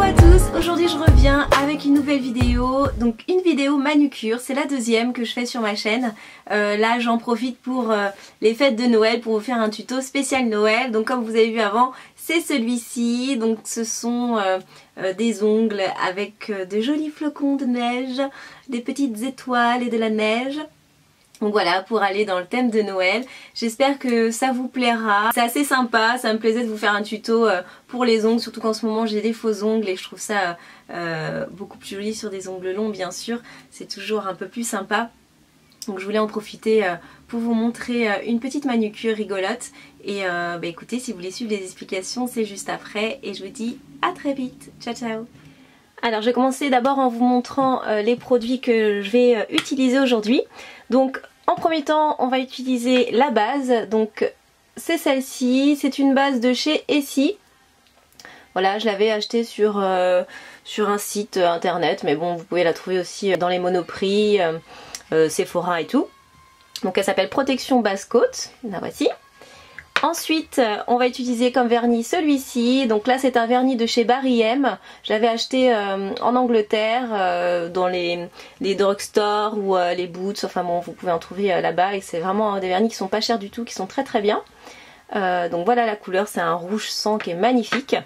à tous, aujourd'hui je reviens avec une nouvelle vidéo, donc une vidéo manucure, c'est la deuxième que je fais sur ma chaîne. Là j'en profite pour les fêtes de Noël pour vous faire un tuto spécial Noël. Donc comme vous avez vu avant, c'est celui-ci, donc ce sont des ongles avec de jolis flocons de neige, des petites étoiles et de la neige. Donc voilà, pour aller dans le thème de Noël, j'espère que ça vous plaira. C'est assez sympa, ça me plaisait de vous faire un tuto pour les ongles, surtout qu'en ce moment j'ai des faux ongles et je trouve ça beaucoup plus joli sur des ongles longs bien sûr. C'est toujours un peu plus sympa. Donc je voulais en profiter pour vous montrer une petite manucure rigolote. Et écoutez, si vous voulez suivre les explications, c'est juste après. Et je vous dis à très vite. Ciao ciao. Alors je vais commencer d'abord en vous montrant les produits que je vais utiliser aujourd'hui. Donc en premier temps on va utiliser la base, donc c'est celle-ci, c'est une base de chez Essie. Voilà, je l'avais achetée sur un site internet, mais bon vous pouvez la trouver aussi dans les Monoprix, Sephora et tout. Donc elle s'appelle Protection Base Coat, la voici. Ensuite on va utiliser comme vernis celui-ci, donc là c'est un vernis de chez Barry M. Je l'avais acheté en Angleterre dans les drugstores ou les Boots, enfin bon vous pouvez en trouver là-bas et c'est vraiment des vernis qui sont pas chers du tout, qui sont très très bien. Donc voilà la couleur, c'est un rouge sang qui est magnifique.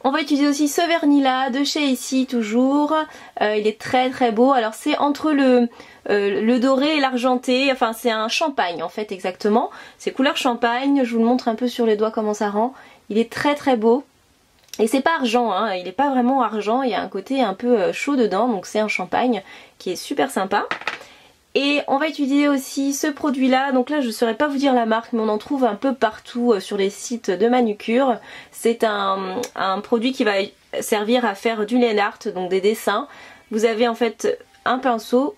On va utiliser aussi ce vernis là de chez Essie toujours, il est très très beau, alors c'est entre le doré et l'argenté, enfin c'est un champagne en fait exactement, c'est couleur champagne, je vous le montre un peu sur les doigts comment ça rend, il est très très beau. Et c'est pas argent, hein, il n'est pas vraiment argent, il y a un côté un peu chaud dedans, donc c'est un champagne qui est super sympa. Et on va utiliser aussi ce produit là, donc là je ne saurais pas vous dire la marque mais on en trouve un peu partout sur les sites de manucure. C'est un produit qui va servir à faire du nail art, donc des dessins. Vous avez en fait un pinceau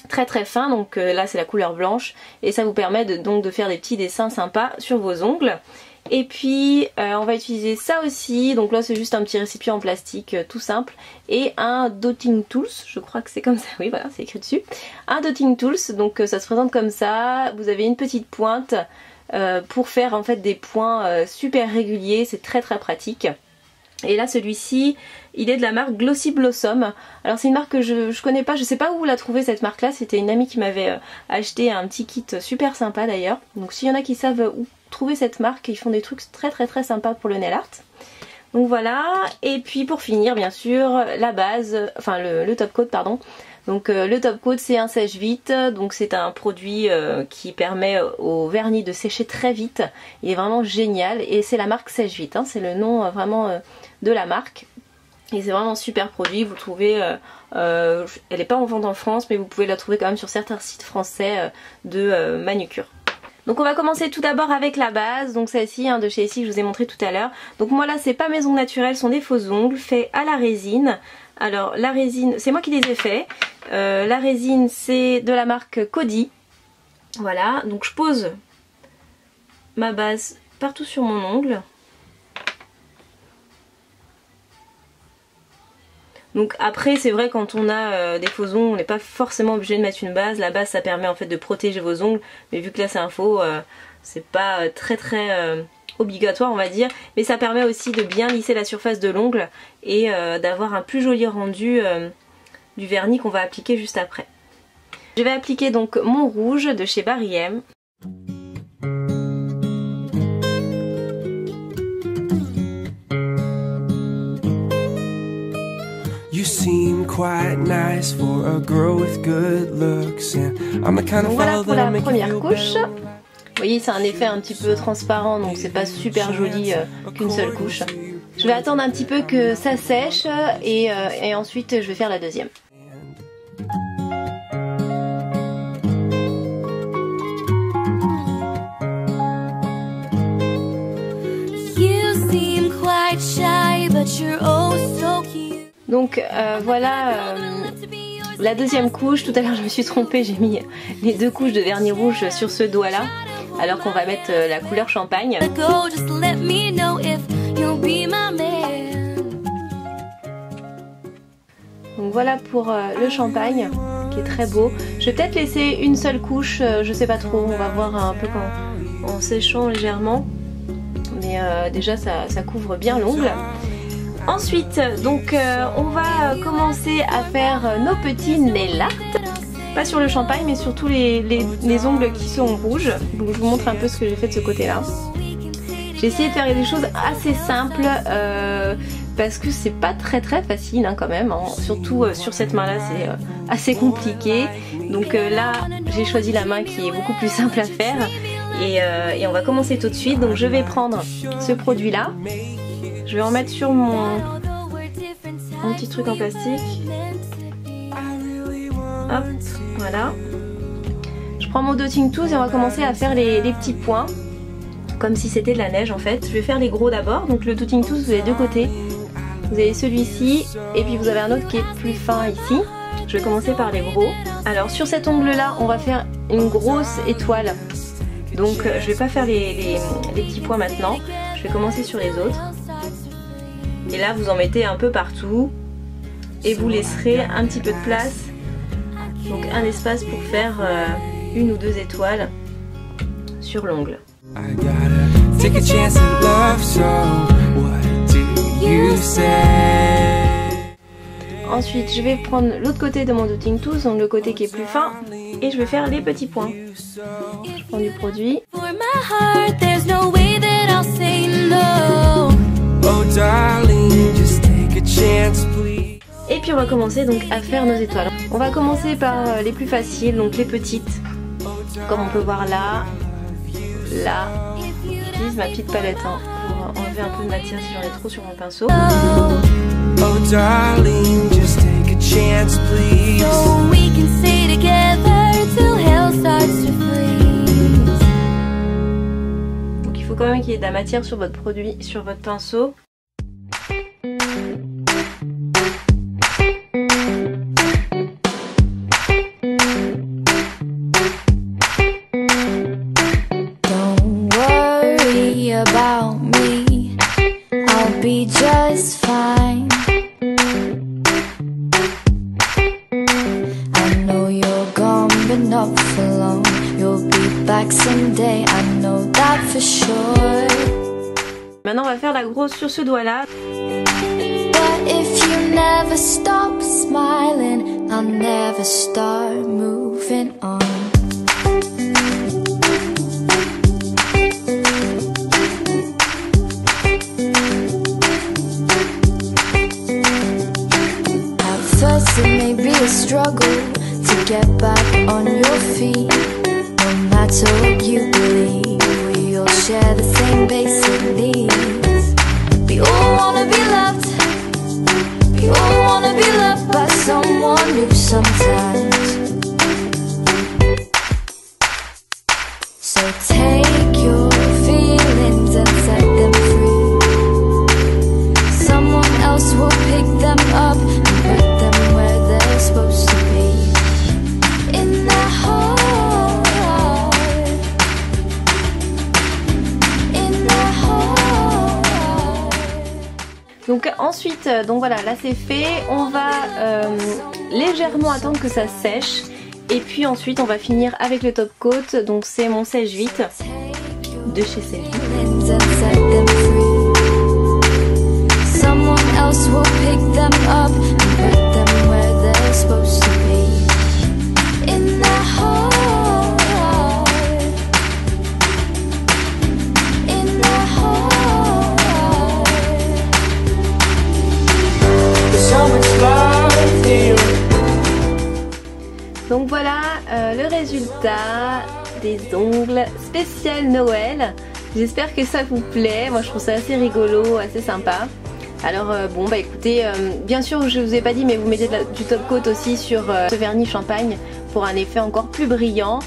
très très fin, donc là c'est la couleur blanche et ça vous permet donc de faire des petits dessins sympas sur vos ongles. Et puis on va utiliser ça aussi, donc là c'est juste un petit récipient en plastique tout simple et un dotting tools, je crois que c'est comme ça, oui voilà c'est écrit dessus, un dotting tools, donc ça se présente comme ça, vous avez une petite pointe pour faire en fait des points super réguliers, c'est très très pratique. Et là celui-ci il est de la marque Glossy Blossom. Alors c'est une marque que je connais pas, je sais pas où la trouver cette marque là, c'était une amie qui m'avait acheté un petit kit super sympa d'ailleurs. Donc s'il y en a qui savent où trouver cette marque, ils font des trucs très très très sympas pour le nail art. Donc voilà, et puis pour finir bien sûr la base, enfin le top coat pardon. Donc le top coat c'est un sèche-vite, donc c'est un produit qui permet au vernis de sécher très vite. Il est vraiment génial et c'est la marque sèche-vite, hein, c'est le nom vraiment de la marque. Et c'est vraiment un super produit, vous trouvez, elle n'est pas en vente en France mais vous pouvez la trouver quand même sur certains sites français de manucure. Donc on va commencer tout d'abord avec la base, donc celle-ci hein, de chez Essie que je vous ai montré tout à l'heure. Donc moi là c'est pas mes ongles naturels, ce sont des faux ongles faits à la résine. Alors la résine, c'est moi qui les ai faits. La résine c'est de la marque Cody. Voilà, donc je pose ma base partout sur mon ongle. Donc après c'est vrai quand on a des faux ongles on n'est pas forcément obligé de mettre une base. La base ça permet en fait de protéger vos ongles. Mais vu que là c'est un faux, c'est pas très obligatoire on va dire. Mais ça permet aussi de bien lisser la surface de l'ongle et d'avoir un plus joli rendu du vernis qu'on va appliquer juste après. Je vais appliquer donc mon rouge de chez Barry M. Donc voilà pour la première couche. Vous voyez c'est un effet un petit peu transparent donc c'est pas super joli qu'une seule couche. Je vais attendre un petit peu que ça sèche et ensuite je vais faire la deuxième. Donc voilà la deuxième couche. Tout à l'heure je me suis trompée, j'ai mis les deux couches de vernis rouge sur ce doigt là alors qu'on va mettre la couleur champagne. Donc voilà pour le champagne qui est très beau. Je vais peut-être laisser une seule couche, je sais pas trop, on va voir un peu en séchant légèrement. Mais déjà ça couvre bien l'ongle. Ensuite, donc on va commencer à faire nos petits nail art. Pas sur le champagne mais sur tous les ongles qui sont rouges. Donc je vous montre un peu ce que j'ai fait de ce côté là. J'ai essayé de faire des choses assez simples parce que c'est pas très facile hein, quand même hein. Surtout sur cette main là c'est assez compliqué. Donc là j'ai choisi la main qui est beaucoup plus simple à faire et on va commencer tout de suite. Donc je vais prendre ce produit là. Je vais en mettre sur mon petit truc en plastique. Hop, voilà. Je prends mon dotting tools et on va commencer à faire les petits points. Comme si c'était de la neige en fait. Je vais faire les gros d'abord. Donc le dotting tools, vous avez deux côtés. Vous avez celui-ci et puis vous avez un autre qui est plus fin ici. Je vais commencer par les gros. Alors sur cet ongle là, on va faire une grosse étoile. Donc je vais pas faire les petits points maintenant. Je vais commencer sur les autres. Et là vous en mettez un peu partout. Et vous laisserez un petit peu de place. Donc un espace pour faire une ou deux étoiles sur l'ongle. Ensuite je vais prendre l'autre côté de mon dotting tools, donc le côté qui est plus fin, et je vais faire les petits points. Je prends du produit. Et puis on va commencer donc à faire nos étoiles. On va commencer par les plus faciles, donc les petites, comme on peut voir là. Là, j'utilise ma petite palette hein, pour enlever un peu de matière si j'en ai trop sur mon pinceau. Donc il faut quand même qu'il y ait de la matière sur votre produit, sur votre pinceau. About me, I'll be just fine. I know you're gone but not for long. You'll be back someday, I know that for sure. Maintenant on va faire la grosse sur ce doigt là. But if you never stop smiling, I'll never start moving on. It may be a struggle to get back on your feet. No matter what you believe, we all share the same basic needs. We all wanna be loved. We all wanna be loved by someone new sometimes. So take your feelings and set them free. Someone else will pick them up and put them supposed to be in their heart, in their heart. Donc ensuite, donc voilà, là c'est fait. On va légèrement attendre que ça sèche. Et puis ensuite on va finir avec le top coat. Donc c'est mon sèche-vite de chez Selfie. Someone else will pick them up and put them where they're supposed to be, in their heart, in their heart. There's so much love here. Donc voilà le résultat des ongles spécial Noël. J'espère que ça vous plaît. Moi je trouve ça assez rigolo, assez sympa. Alors bon bah écoutez, bien sûr je vous ai pas dit mais vous mettez du top coat aussi sur ce vernis champagne pour un effet encore plus brillant.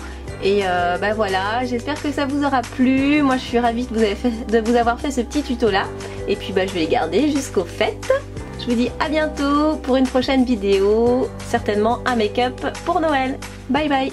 Et bah voilà, j'espère que ça vous aura plu. Moi je suis ravie de vous avoir fait ce petit tuto là. Et puis bah je vais les garder jusqu'aux fêtes. Je vous dis à bientôt pour une prochaine vidéo, certainement un make-up pour Noël. Bye bye.